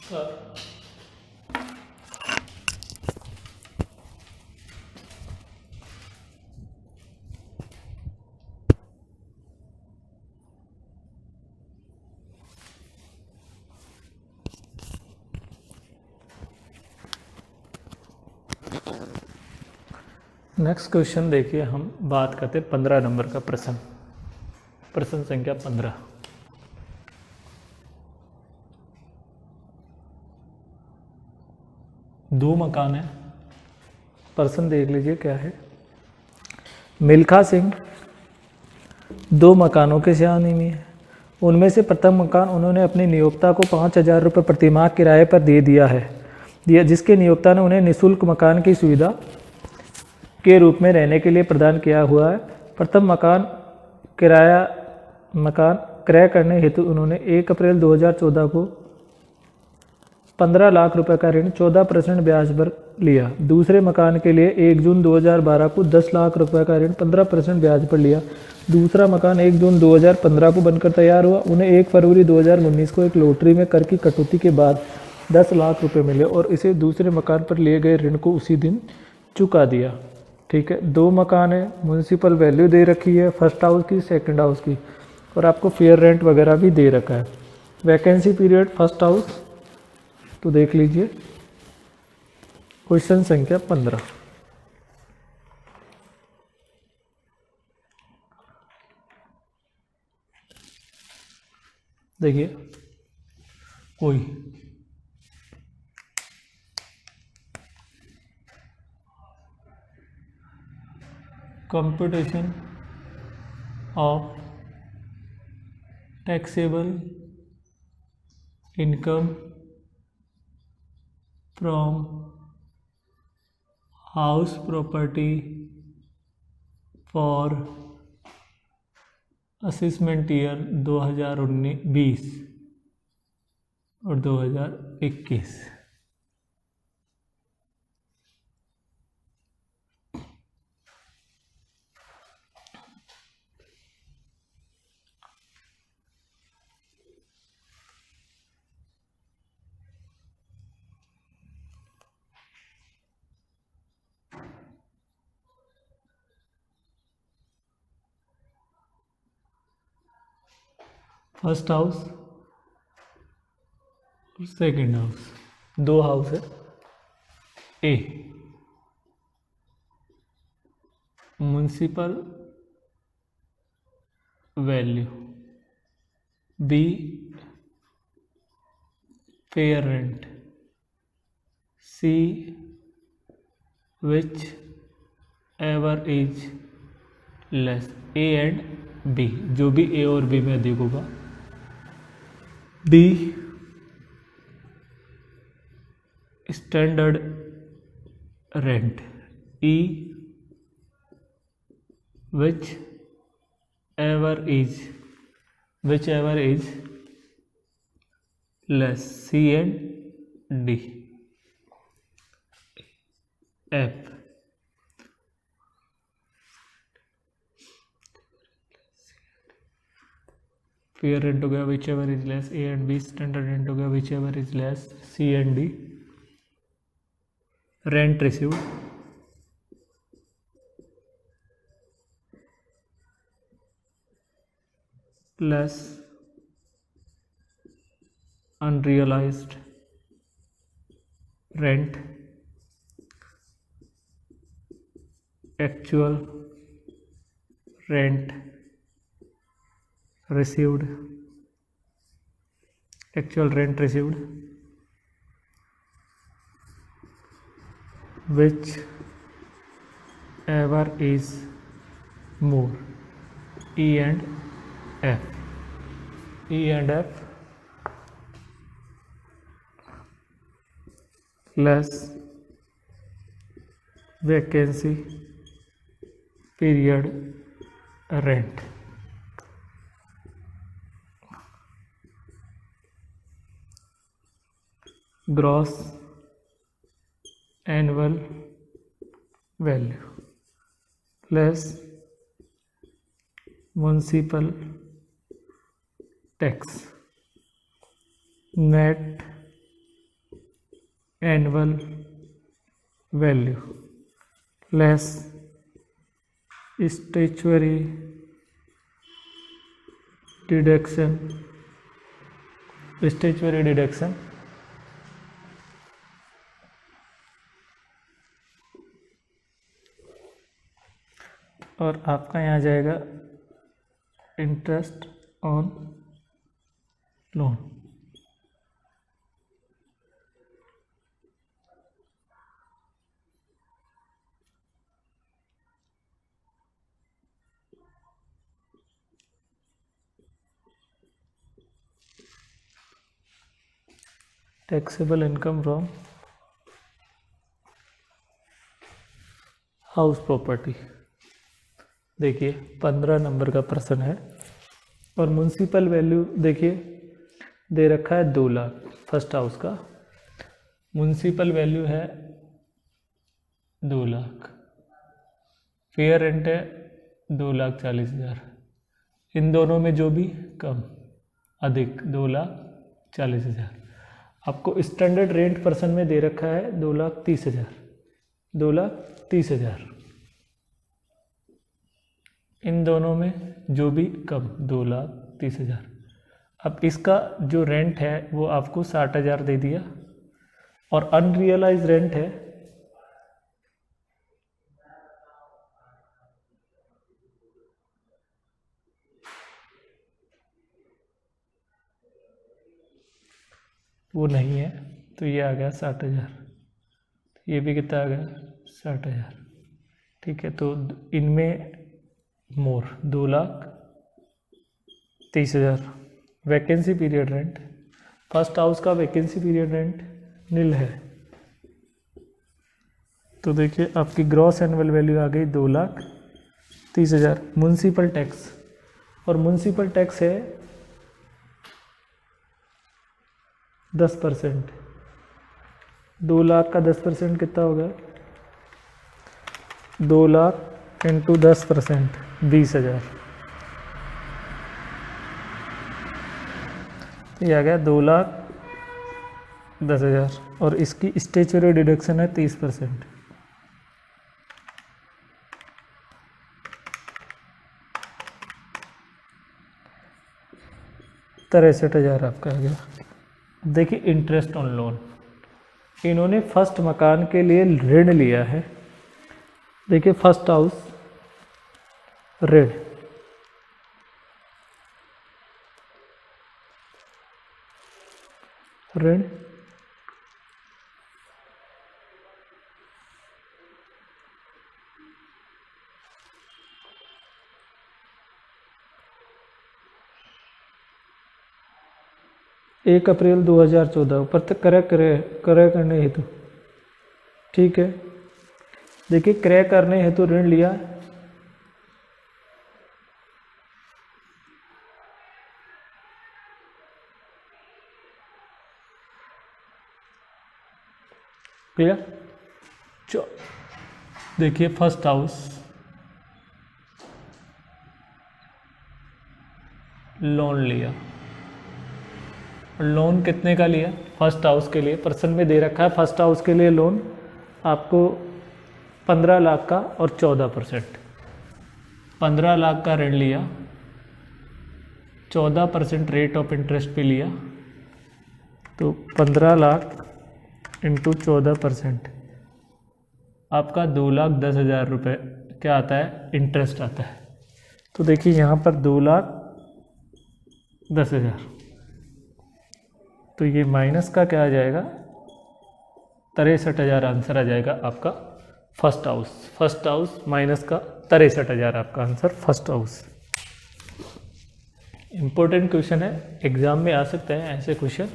Next question देखिए, हम बात करते हैं 15 नंबर का प्रश्न। प्रश्न संख्या 15। दो मकान है। प्रश्न देख लीजिए क्या है। मिल्खा सिंह दो मकानों के सहयानी है। उनमें से प्रथम मकान उन्होंने अपने नियोक्ता को 5,000 रुपये प्रतिमाह किराए पर दे दिया है, जिसके नियोक्ता ने उन्हें निःशुल्क मकान की सुविधा के रूप में रहने के लिए प्रदान किया हुआ है। प्रथम मकान क्रय करने हेतु उन्होंने 1 अप्रैल 2014 को 15 लाख रुपए का ऋण 14% ब्याज पर लिया। दूसरे मकान के लिए 1 जून 2012 को 10 लाख रुपए का ऋण 15% ब्याज पर लिया। दूसरा मकान 1 जून 2015 को बनकर तैयार हुआ। उन्हें 1 फरवरी 2019 को एक लॉटरी में कर की कटौती के बाद 10 लाख रुपए मिले और इसे दूसरे मकान पर लिए गए ऋण को उसी दिन चुका दिया। ठीक है, दो मकान है, म्यूनसिपल वैल्यू दे रखी है फर्स्ट हाउस की, सेकंड हाउस की, और आपको फेयर रेंट वगैरह भी दे रखा है। वैकेंसी पीरियड फर्स्ट हाउस तो देख लीजिए। क्वेश्चन संख्या 15। देखिए, कोई computation of taxable income from house property for assessment year 2019-20 और 2021। फर्स्ट हाउस और सेकंड हाउस, दो हाउस है। A municipal value, B fair rent, C which ever is less. A and B, जो भी ए और बी में अधिक होगा। D standard rent, E which ever is less. C and D. F fair rent हो गया which ever is less. A and B standard rent हो गया which ever is less. C and D rent received plus unrealised rent actual rent received which ever is more। E and F less vacancy period rent। Gross annual value plus municipal tax net annual value less statutory deduction और आपका यहाँ जाएगा interest on loan. Taxable income from house property. देखिए 15 number का प्रश्न है और municipal value देखिए दे रखा है 2 लाख फर्स्ट हाउस का। म्युनिसिपल वैल्यू है 2 लाख, फेयर रेंट है 2,40,000। इन दोनों में जो भी कम अधिक 2,40,000। आपको स्टैंडर्ड रेंट पर्सन में दे रखा है 2,30,000। 2,30,000 इन दोनों में जो भी कम 2,30,000। अब इसका जो रेंट है वो आपको 60,000 दे दिया और अनरियलाइज रेंट है वो नहीं है, तो ये आ गया 60,000। ये भी कितना आ गया 60,000। ठीक है, तो इनमें मोर 2,30,000। Vacancy period rent, first house का वैकेंसी पीरियड रेंट नील है, तो देखिए आपकी ग्रॉस एनुअल वैल्यू आ गई 2,30,000। म्युनिसिपल टैक्स, और म्युनिसिपल टैक्स है 10%। 2 लाख का 10% कितना होगा? 2 लाख इंटू 10% 20,000। तो ये आ गया 2,10,000 और इसकी स्टैट्यूटरी डिडक्शन है 30%। ₹63,000 आपका आ गया। देखिए इंटरेस्ट ऑन लोन, इन्होंने फर्स्ट मकान के लिए ऋण लिया है। देखिए फर्स्ट हाउस ऋण, ऋण एक अप्रैल 2014 ऊपर तक क्रय करने हेतु। ठीक है, देखिए क्रय करने हेतु ऋण लिया, क्लियर। देखिए फर्स्ट हाउस लोन लिया, लोन कितने का लिया? फर्स्ट हाउस के लिए पर्सन में दे रखा है फर्स्ट हाउस के लिए लोन आपको 15 लाख का और 14%। 15 लाख का ऋण लिया, 14% रेट ऑफ इंटरेस्ट पे लिया, तो 15 लाख इंटू 14% आपका 2,10,000 रुपये क्या आता है? इंटरेस्ट आता है। तो देखिए यहाँ पर 2,10,000, तो ये माइनस का क्या आ जाएगा? 63,000 आंसर आ जाएगा आपका first house. First house minus का 63,000 आपका answer first house. Important question है, एग्जाम में आ सकते हैं ऐसे क्वेश्चन।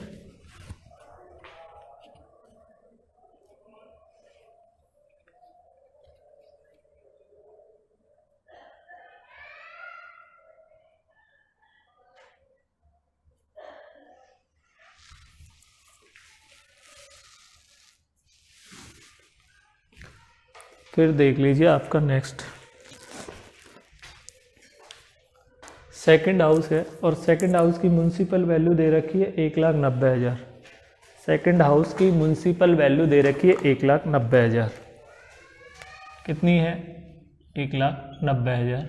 फिर देख लीजिए आपका नेक्स्ट सेकंड हाउस है और सेकंड हाउस की म्युनिसिपल वैल्यू दे रखी है 1,90,000। सेकंड हाउस की म्युनिसिपल वैल्यू दे रखी है 1,90,000। कितनी है? 1,90,000।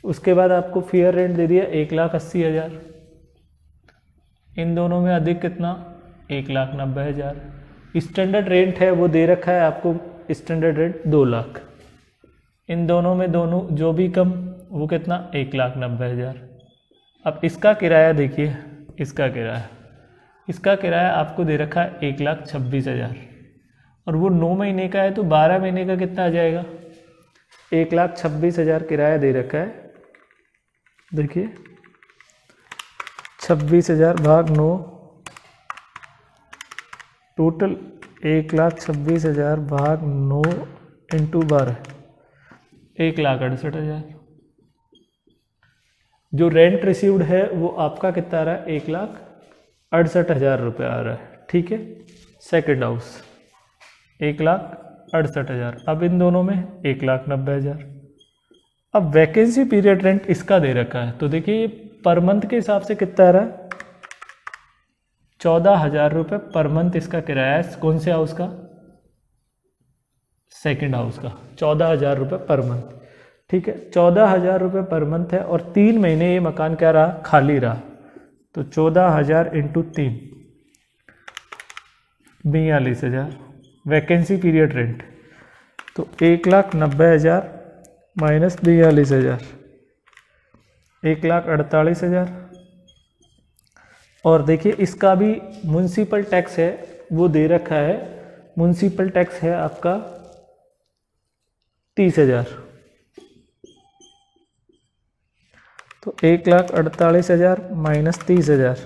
उसके बाद आपको फेयर रेंट दे दिया 1,80,000। इन दोनों में अधिक कितना? 1,90,000। स्टैंडर्ड रेंट है वो दे रखा है आपको, स्टैंडर्ड रेंट 2 लाख। इन दोनों में दोनों जो भी कम वो कितना? 1,90,000। अब इसका किराया देखिए, इसका किराया आपको दे रखा है 1,26,000 और वो 9 महीने का है तो 12 महीने का कितना आ जाएगा? 1,26,000 किराया दे रखा है। देखिए 26,000 भाग 9, टोटल 1,26,000 भाग 9 इंटू 12, 1,68,000। जो रेंट रिसीव्ड है वो आपका कितना आ रहा है? 1,68,000 रुपये आ रहा है। ठीक है, सेकंड हाउस 1,68,000। अब इन दोनों में 1,90,000। अब वैकेंसी पीरियड रेंट इसका दे रखा है, तो देखिए ये पर मंथ के हिसाब से कितना आ रहा है? 14,000 रुपये पर मंथ इसका किराया है। कौन से हाउस का? सेकंड हाउस का। 14,000 रुपये पर मंथ। ठीक है, 14,000 रुपये पर मंथ है और 3 महीने ये मकान क्या रहा? खाली रहा। तो 14,000 इंटू 3, 42,000 वैकेंसी पीरियड रेंट। तो 1,90,000 माइनस 42,000, 1,48,000। और देखिए इसका भी म्युनिसिपल टैक्स है वो दे रखा है। म्युनिसिपल टैक्स है आपका 30,000। तो 1,48,000 माइनस 30,000,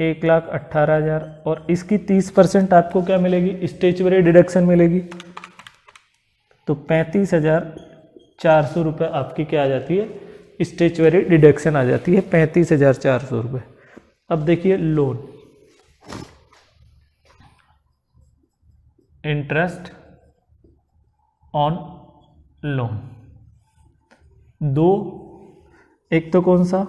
1,18,000। और इसकी 30% आपको क्या मिलेगी? स्टेचुअरी डिडक्शन मिलेगी। तो 35,400 रुपये आपकी क्या आ जाती है? स्टेचुअरी डिडक्शन आ जाती है 35,400 रुपये। अब देखिए लोन, इंटरेस्ट ऑन लोन, दो, एक तो कौन सा?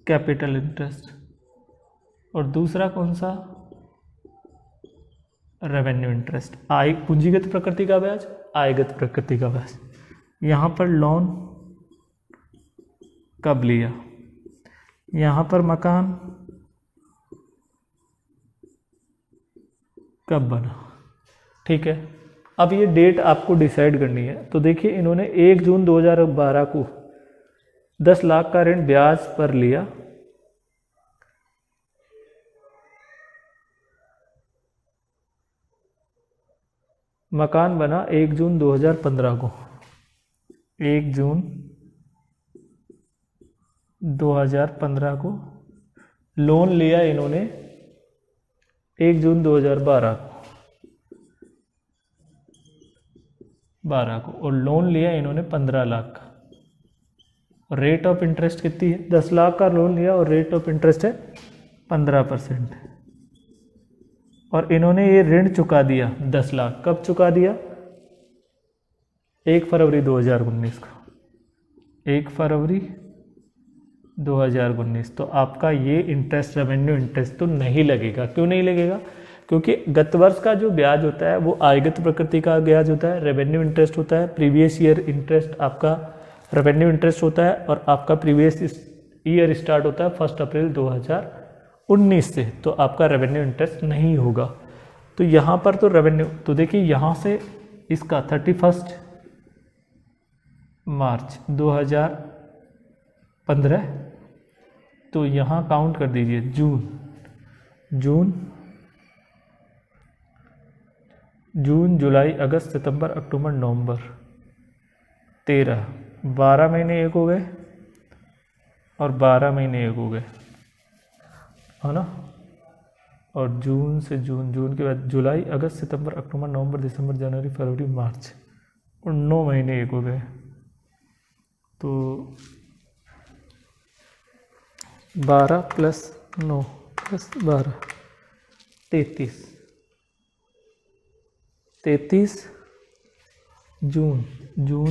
कैपिटल इंटरेस्ट, और दूसरा कौन सा? Revenue interest. आय पूंजीगत प्रकृति का ब्याज, आयगत प्रकृति का ब्याज। यहाँ पर लोन कब लिया, यहाँ पर मकान कब बना। ठीक है, अब ये डेट आपको डिसाइड करनी है। तो देखिए इन्होंने 1 जून 2012 को 10 लाख का ऋण ब्याज पर लिया। मकान बना 1 जून 2015 को, 1 जून 2015 को। लोन लिया इन्होंने 1 जून 2012 को, और लोन लिया इन्होंने 15 लाख का। और रेट ऑफ इंटरेस्ट कितनी है? 10 लाख का लोन लिया और रेट ऑफ इंटरेस्ट है 15%। और इन्होंने ये ऋण चुका दिया 10 लाख। कब चुका दिया? 1 फरवरी 2019 को, 1 फरवरी 2019। तो आपका ये इंटरेस्ट, रेवेन्यू इंटरेस्ट तो नहीं लगेगा। क्यों नहीं लगेगा? क्योंकि गत वर्ष का जो ब्याज होता है वो आयगत प्रकृति का ब्याज होता है, रेवेन्यू इंटरेस्ट होता है। प्रीवियस ईयर इंटरेस्ट आपका रेवेन्यू इंटरेस्ट होता है, और आपका प्रीवियस ईयर स्टार्ट होता है 1 अप्रैल 2019 से। तो आपका रेवेन्यू इंटरेस्ट नहीं होगा। तो यहाँ पर तो रेवेन्यू, तो देखिए यहाँ से इसका 31 मार्च 2015, तो यहाँ काउंट कर दीजिए जून, जुलाई, अगस्त, सितंबर, अक्टूबर, नवंबर, 13, 12 महीने एक हो गए और 12 महीने एक हो गए, है ना। और जून से जून के बाद जुलाई, अगस्त, सितंबर, अक्टूबर, नवंबर, दिसंबर, जनवरी, फरवरी, मार्च, और 9 महीने एक हो गए। तो 12 + 9 + 12, 33 जून,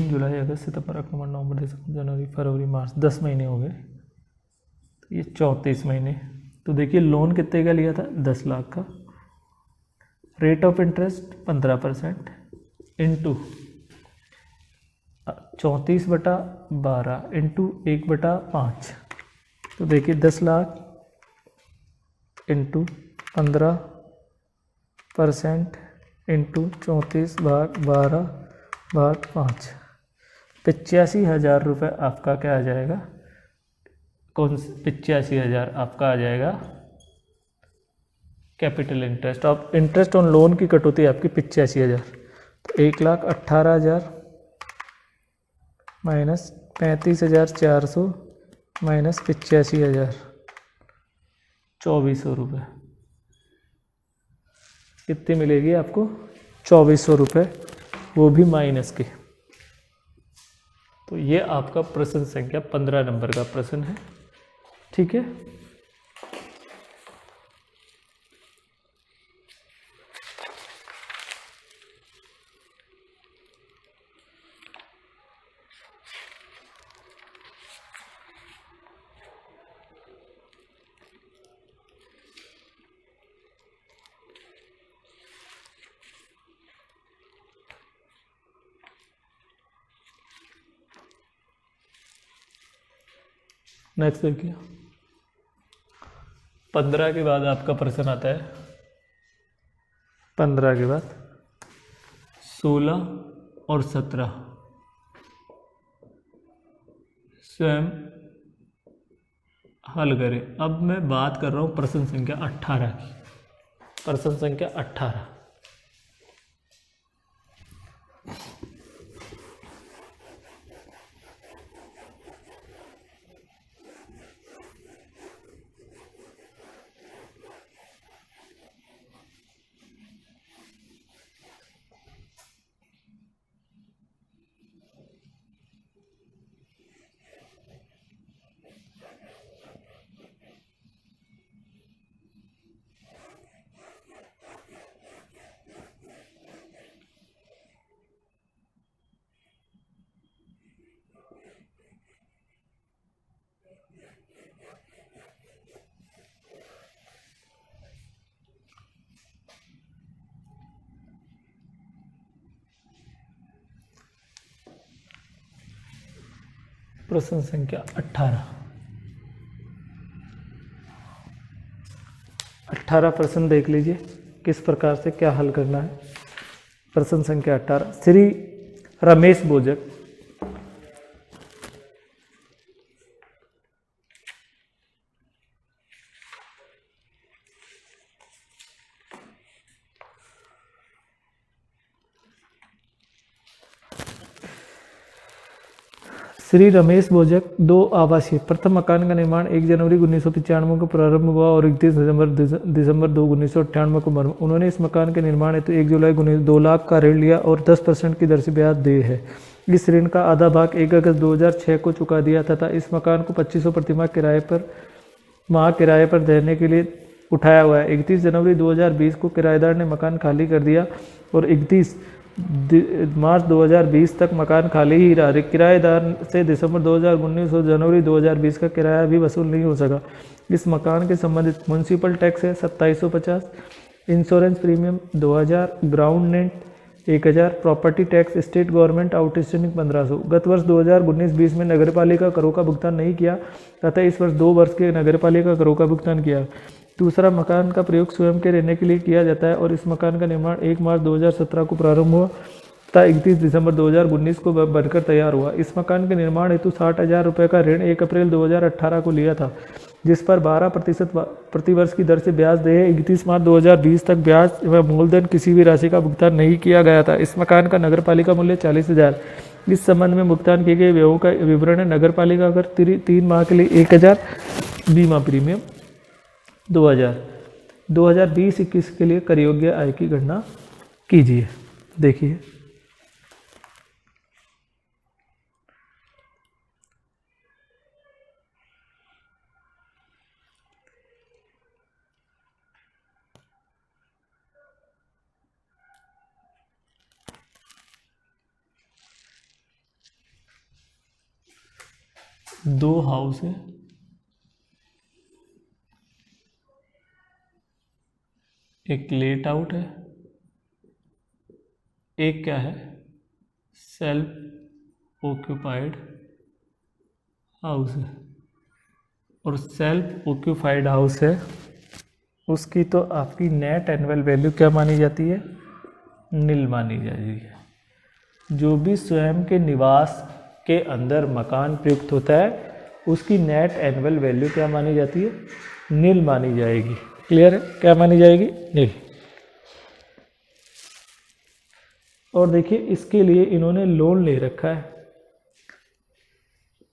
जुलाई, अगस्त, सितंबर, अक्टूबर, नवंबर, दिसंबर, जनवरी, फरवरी, मार्च, 10 महीने हो गए। ये 34 महीने। तो देखिए लोन कितने का लिया था, 10 लाख का। Rate of interest 15% into 34/12 into 1/5। तो देखिए 10 लाख इंटू 15% इंटू 34/12/5, 85,000 रुपये आपका क्या आ जाएगा, कौन 85,000 आपका आ जाएगा कैपिटल इंटरेस्ट। अब इंटरेस्ट ऑन लोन की कटौती आपकी 85,000, तो 1,18,000 माइनस 35,400 माइनस 85,000, 2,400 रुपये। कितनी मिलेगी आपको, 2,400 रुपये, वो भी माइनस के। तो ये आपका प्रश्न संख्या 15 नंबर का प्रश्न है। ठीक है, नेक्स्ट देखिए 15 के बाद आपका प्रश्न आता है, 15 के बाद 16 और 17 स्वयं हल करें। अब मैं बात कर रहा हूँ प्रश्न संख्या 18 की। प्रश्न संख्या 18, प्रश्न संख्या 18 प्रश्न देख लीजिए किस प्रकार से क्या हल करना है। प्रश्न संख्या 18, श्री रमेश बोजक श्री रमेश बोजक दो आवासीय प्रथम मकान का निर्माण 1 जनवरी 1995 को प्रारंभ हुआ और 31 दिसंबर 1998 को मरम्मत। उन्होंने इस मकान के निर्माण हेतु 1 जुलाई 2 लाख का ऋण लिया और 10% की दर से ब्याज दे है। इस ऋण का आधा भाग 1 अगस्त 2006 को चुका दिया तथा इस मकान को 2500 प्रतिमाह किराए पर देने के लिए उठाया हुआ है। 31 जनवरी 2020 को किराएदार ने मकान खाली कर दिया और 31 मार्च 2020 तक मकान खाली ही रहा। किराएदार से दिसंबर 2019 और जनवरी 2020 का किराया भी वसूल नहीं हो सका। इस मकान के संबंधित म्यूनसिपल टैक्स है 2750, insurance premium 2000, ground rent 1000, property tax state government outstanding 1500। गत वर्ष 2019-20 में नगरपालिका करों का भुगतान नहीं किया तथा इस वर्ष 2 वर्ष के नगरपालिका करों का भुगतान किया। दूसरा, मकान का प्रयोग स्वयं के रहने के लिए किया जाता है और इस मकान का निर्माण 1 मार्च 2017 को प्रारंभ हुआ तथा 31 दिसंबर 2019 को बनकर तैयार हुआ। इस मकान के निर्माण हेतु 60,000 रुपये का ऋण 1 अप्रैल 2018 को लिया था, जिस पर 12% प्रतिवर्ष की दर से ब्याज दे 31 मार्च 2020 तक ब्याज व मूलधन किसी भी राशि का भुगतान नहीं किया गया था। इस मकान का नगरपालिका मूल्य 40,000। इस संबंध में भुगतान किए गए व्ययों का विवरण है। नगरपालिका कर 3 माह के लिए 1,000, बीमा प्रीमियम 2000। 2020-21 के लिए कर योग्य आय की गणना कीजिए। देखिए दो हाउस है, एक लेट आउट है, एक क्या है, सेल्फ ऑक्यूपाइड हाउस है। और सेल्फ ऑक्यूपाइड हाउस है, उसकी तो आपकी नेट एनुअल वैल्यू क्या मानी जाती है, नील मानी जाएगी। जो भी स्वयं के निवास के अंदर मकान प्रयुक्त होता है उसकी नेट एनुअल वैल्यू क्या मानी जाती है, नील मानी जाएगी। क्लियर है, क्या मानी जाएगी, नील। और देखिए इसके लिए इन्होंने लोन ले रखा है।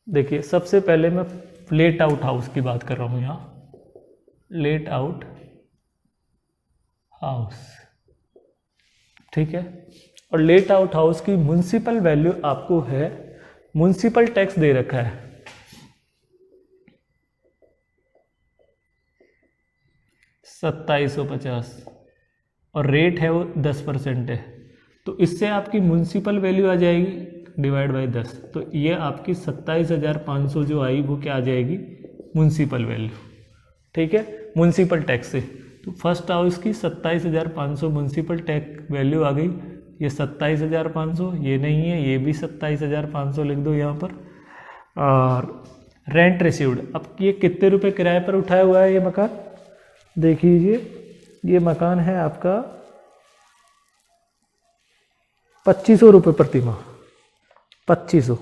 देखिए सबसे पहले मैं लेट आउट हाउस की बात कर रहा हूं यहां, लेट आउट हाउस, ठीक है। और लेट आउट हाउस की म्युनिसिपल वैल्यू आपको है, म्युनिसिपल टैक्स दे रखा है 2750 और रेट है वो 10% है। तो इससे आपकी म्युनिसिपल वैल्यू आ जाएगी डिवाइड बाई 10, तो ये आपकी 27,500 जो आई वो क्या आ जाएगी, म्युनिसिपल वैल्यू, ठीक है, म्युनिसिपल टैक्स से। तो फर्स्ट हाउस की 27,500 म्युनिसिपल टैक्स वैल्यू आ गई। ये 27,500, ये नहीं है, ये भी 27,500 लिख दो यहाँ पर। और रेंट रिसीव्ड, अब ये कितने रुपए किराए पर उठाया हुआ है ये मकान, देख लीजिए। ये मकान है आपका 2500 रुपये प्रति माह, 2500।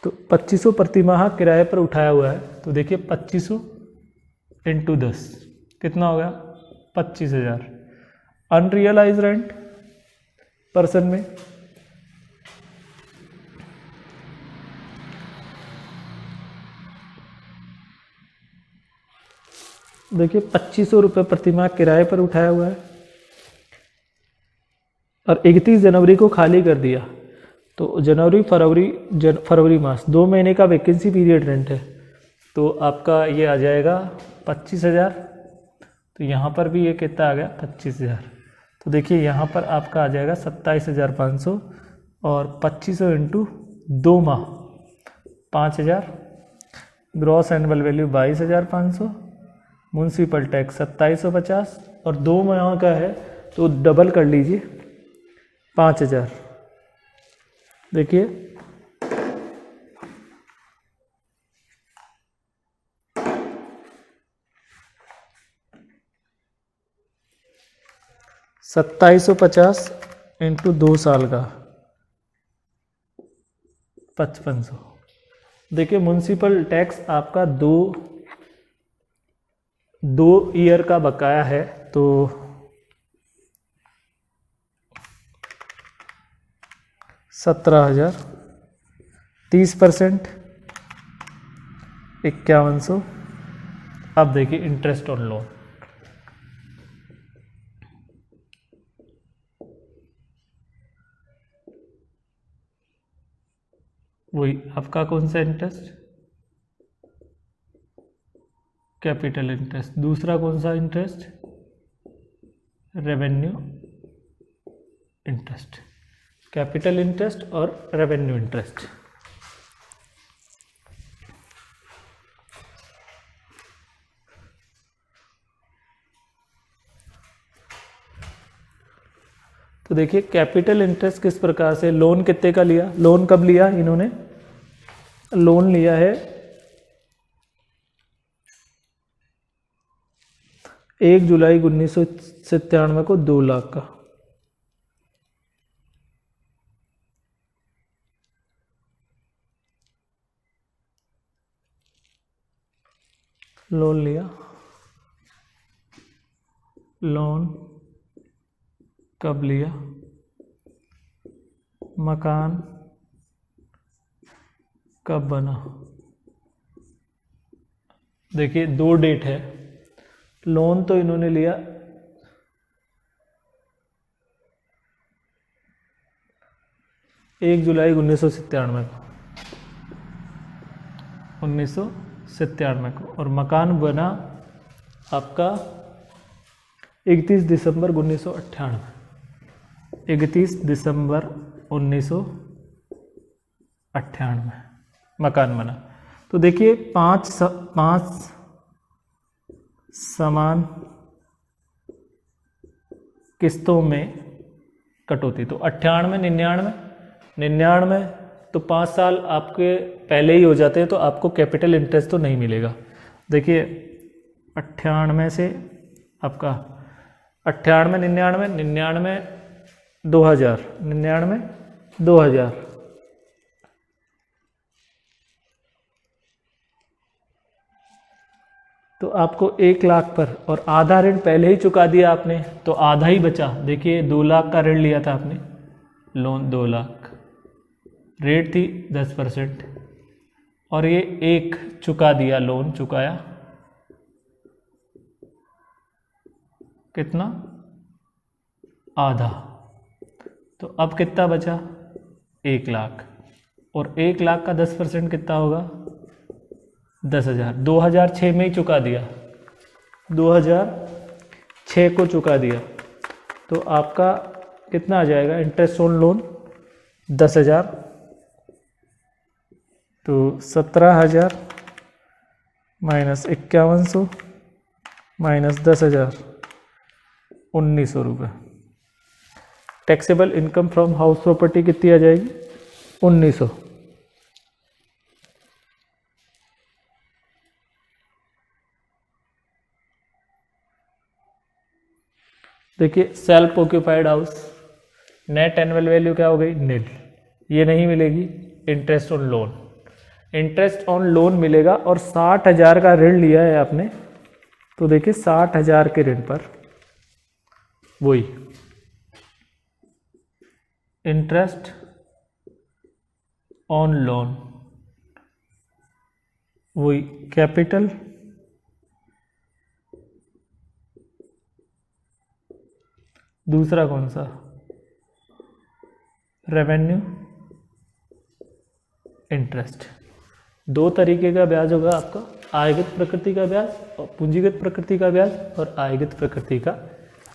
तो 2500 प्रति माह किराए पर उठाया हुआ है। तो देखिए 2500 इंटू 10 कितना हो गया, 25,000। अनरियलाइज रेंट पर्सन में देखिए 2500 रुपये प्रति माह किराए पर उठाया हुआ है और 31 जनवरी को खाली कर दिया। तो जनवरी फरवरी मास 2 महीने का वैकेंसी पीरियड रेंट है। तो आपका ये आ जाएगा 25,000। तो यहाँ पर भी ये कितना आ गया, 25,000। तो देखिए यहाँ पर आपका आ जाएगा 27,500 और 2500 इंटू 2 माह 5,000, gross annual value 22,500, municipal tax 2750 और 2 माह का है तो डबल कर लीजिए 5,000। देखिए $2750 इंटू 2 साल का 5500। देखिए म्युनिसिपल टैक्स आपका दो ईयर का बकाया है। तो 17,000, 30% 5100। अब देखिए इंटरेस्ट ऑन लोन, वही आपका कौन सा इंटरेस्ट, कैपिटल इंटरेस्ट। दूसरा कौन सा interest, revenue interest, capital interest और रेवेन्यू इंटरेस्ट। तो देखिए कैपिटल इंटरेस्ट किस प्रकार से, लोन कितने का लिया, लोन कब लिया इन्होंने, लोन लिया है 1 जुलाई 1997 को 2 लाख का। लोन लिया, लोन कब लिया, मकान कब बना। देखिए 2 डेट है, लोन तो इन्होंने लिया 1 जुलाई 1997 को, 1997 को, और मकान बना आपका 31 दिसंबर 1998, 31 दिसंबर 1998 मकान बना। तो देखिए पांच समान किस्तों में कटौती, तो 98, 99, तो 5 साल आपके पहले ही हो जाते हैं, तो आपको कैपिटल इंटरेस्ट तो नहीं मिलेगा। देखिए 98 से आपका 98, 99, 2000, 99, 2000, तो आपको 1 लाख पर, और आधा ऋण पहले ही चुका दिया आपने, तो आधा ही बचा। देखिए 2 लाख का ऋण लिया था आपने, लोन 2 लाख, रेट थी 10%, और ये 1 चुका दिया, लोन चुकाया कितना, आधा, तो अब कितना बचा 1 लाख, और 1 लाख का 10% कितना होगा 10,000। 2006 में ही चुका दिया, 2006 को चुका दिया, तो आपका कितना आ जाएगा इंटरेस्ट ऑन लोन 10,000, तो 17,000 माइनस 5100 माइनस 10,000, 1,900 रुपये। Taxable income from house property कितनी आ जाएगी 1,900। देखिए self occupied house, net annual value क्या हो गई नील, ये नहीं मिलेगी। Interest on loan, interest on loan मिलेगा, और 60,000 का ऋण लिया है आपने, तो देखिए 60,000 के ऋण पर वही इंटरेस्ट ऑन लोन, वही कैपिटल दूसरा कौन सा, रेवेन्यू इंटरेस्ट। 2 तरीके का ब्याज होगा आपका, आयगत प्रकृति का ब्याज और पूंजीगत प्रकृति का ब्याज, और आयगत प्रकृति का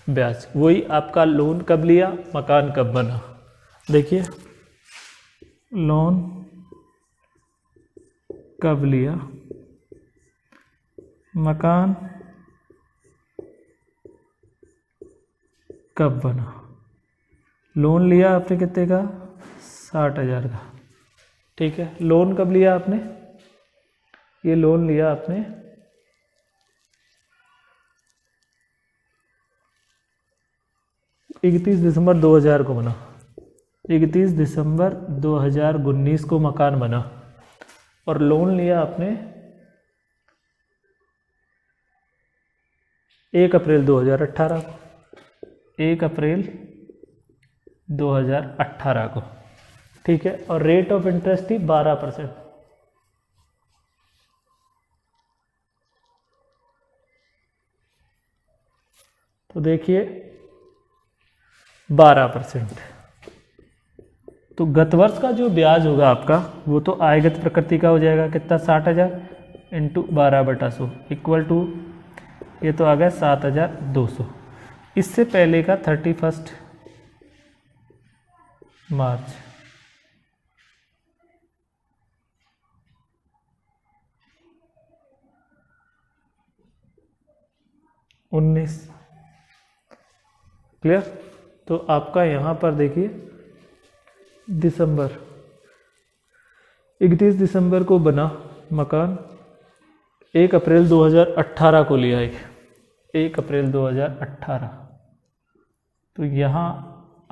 ब्याज। वही आपका लोन कब लिया, मकान कब बना। देखिए लोन कब लिया, मकान कब बना। लोन लिया आपने कितने का 60,000 का, ठीक है। लोन कब लिया आपने, ये लोन लिया आपने 31 दिसंबर 2000 को बना, 31 दिसंबर 2019 को मकान बना, और लोन लिया आपने 1 अप्रैल 2018 को, 1 अप्रैल 2018 को, ठीक है। और रेट ऑफ इंटरेस्ट थी 12%। तो देखिए 12%, तो गत वर्ष का जो ब्याज होगा आपका वो तो आयगत प्रकृति का हो जाएगा, कितना 60,000 इंटू 12/100 इक्वल टू, ये तो आ गया 7,200। इससे पहले का 31 मार्च, उन्नीस, क्लियर। तो आपका यहाँ पर देखिए दिसंबर, 31 दिसंबर को बना मकान, 1 अप्रैल 2018 को लिया है, 1 अप्रैल 2018, तो यहाँ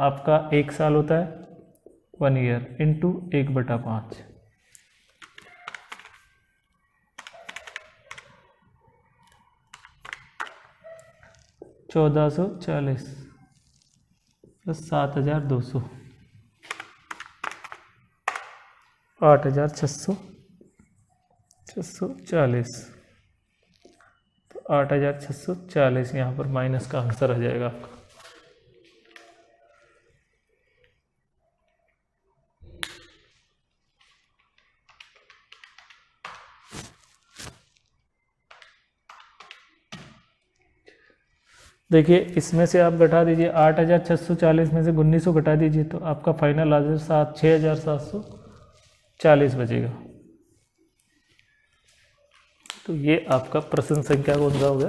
आपका 1 साल होता है 1 ईयर इंटू 1/5, 1440 प्लस 7,200, 8,640, तो 8,640 यहाँ पर माइनस का आंसर आ जाएगा आपका। देखिए इसमें से आप घटा दीजिए, 8,640 में से 1,900 घटा दीजिए, तो आपका फाइनल आंसर 6,740 बचेगा। तो ये आपका प्रश्न संख्या कौन सा हो गया?